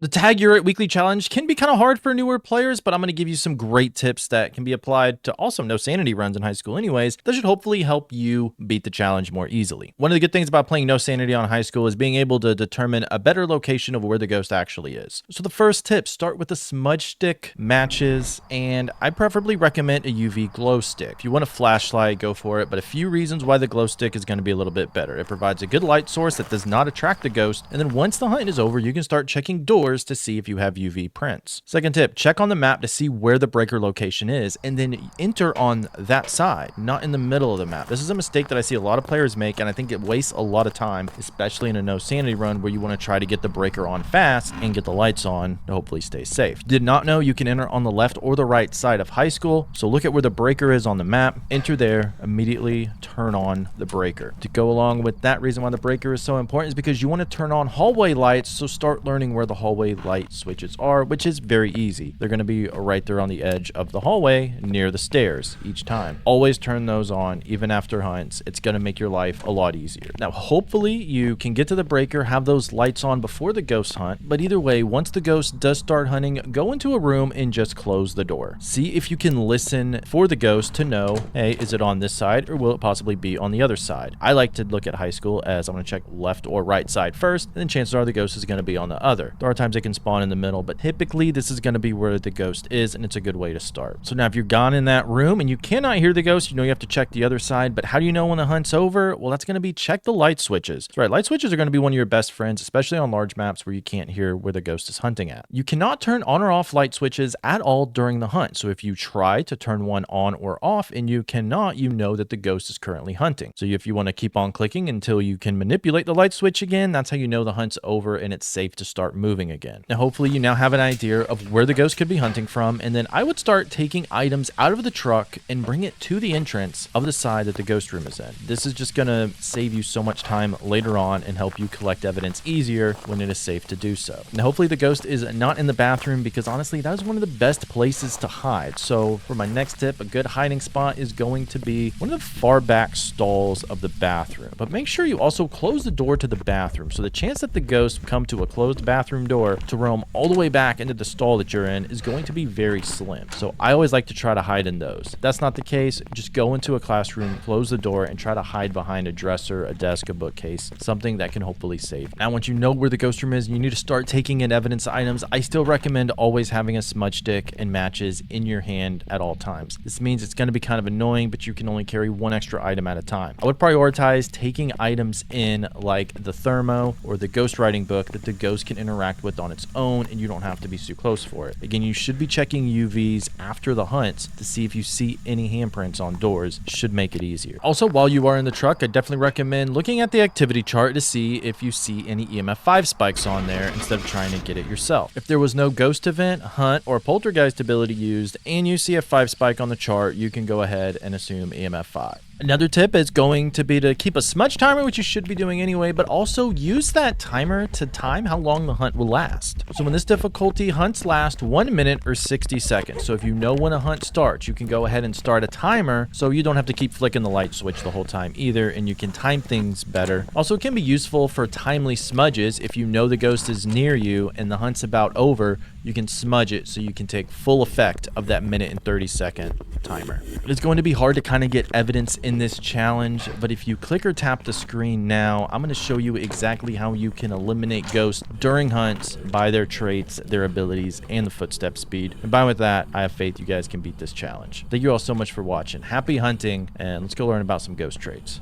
The Tag You're It weekly challenge can be kind of hard for newer players, but I'm going to give you some great tips that can be applied to also no sanity runs in high school anyways. That should hopefully help you beat the challenge more easily. One of the good things about playing no sanity on high school is being able to determine a better location of where the ghost actually is. So the first tip, start with the smudge stick, matches, and I preferably recommend a UV glow stick. If you want a flashlight, go for it, but a few reasons why the glow stick is going to be a little bit better. It provides a good light source that does not attract the ghost, and then once the hunt is over, you can start checking doors to see if you have UV prints. Second tip, check on the map to see where the breaker location is and then enter on that side, not in the middle of the map. This is a mistake that I see a lot of players make, and I think it wastes a lot of time, especially in a no sanity run where you want to try to get the breaker on fast and get the lights on to hopefully stay safe. Did not know you can enter on the left or the right side of high school, so look at where the breaker is on the map, enter there, immediately turn on the breaker. To go along with that reason why the breaker is so important is because you want to turn on hallway lights, so start learning where the hallway light switches are, which is very easy. They're going to be right there on the edge of the hallway near the stairs each time. Always turn those on, even after hunts. It's going to make your life a lot easier. Now, hopefully you can get to the breaker, have those lights on before the ghost hunt, but either way, once the ghost does start hunting, go into a room and just close the door. See if you can listen for the ghost to know, hey, is it on this side or will it possibly be on the other side? I like to look at high school as I'm going to check left or right side first, and then chances are the ghost is going to be on the other. There are times they can spawn in the middle, but typically this is going to be where the ghost is, and it's a good way to start. So now if you're gone in that room and you cannot hear the ghost, you know you have to check the other side. But how do you know when the hunt's over? Well, that's going to be check the light switches. That's right, light switches are going to be one of your best friends, especially on large maps where you can't hear where the ghost is hunting at. You cannot turn on or off light switches at all during the hunt. So if you try to turn one on or off and you cannot, you know that the ghost is currently hunting. So if you want to keep on clicking until you can manipulate the light switch again, that's how you know the hunt's over and it's safe to start moving again. Now hopefully you now have an idea of where the ghost could be hunting from, and then I would start taking items out of the truck and bring it to the entrance of the side that the ghost room is in. This is just going to save you so much time later on and help you collect evidence easier when it is safe to do so. Now hopefully the ghost is not in the bathroom, because honestly that is one of the best places to hide. So for my next tip, a good hiding spot is going to be one of the far back stalls of the bathroom, but make sure you also close the door to the bathroom, so the chance that the ghost come to a closed bathroom door to roam all the way back into the stall that you're in is going to be very slim. So I always like to try to hide in those. If that's not the case, just go into a classroom, close the door, and try to hide behind a dresser, a desk, a bookcase, something that can hopefully save. Now once you know where the ghost room is and you need to start taking in evidence items, I still recommend always having a smudge stick and matches in your hand at all times. This means it's going to be kind of annoying, but you can only carry one extra item at a time. I would prioritize taking items in like the thermo or the ghost writing book that the ghost can interact with on its own, and you don't have to be too close for it. Again, you should be checking UVs after the hunts to see if you see any handprints on doors. Should make it easier. Also, while you are in the truck, I definitely recommend looking at the activity chart to see if you see any EMF 5 spikes on there instead of trying to get it yourself. If there was no ghost event, hunt, or poltergeist ability used and you see a 5 spike on the chart, you can go ahead and assume EMF 5. Another tip is going to be to keep a smudge timer, which you should be doing anyway, but also use that timer to time how long the hunt will last. So in this difficulty, hunts last 1 minute or 60 seconds. So if you know when a hunt starts, you can go ahead and start a timer so you don't have to keep flicking the light switch the whole time either, and you can time things better. Also, it can be useful for timely smudges. If you know the ghost is near you and the hunt's about over, you can smudge it so you can take full effect of that minute and 30-second timer. It's going to be hard to kind of get evidence in this challenge, but if you click or tap the screen now, I'm going to show you exactly how you can eliminate ghosts during hunts by their traits, their abilities, and the footstep speed. And by with that, I have faith you guys can beat this challenge. Thank you all so much for watching. Happy hunting, and let's go learn about some ghost traits.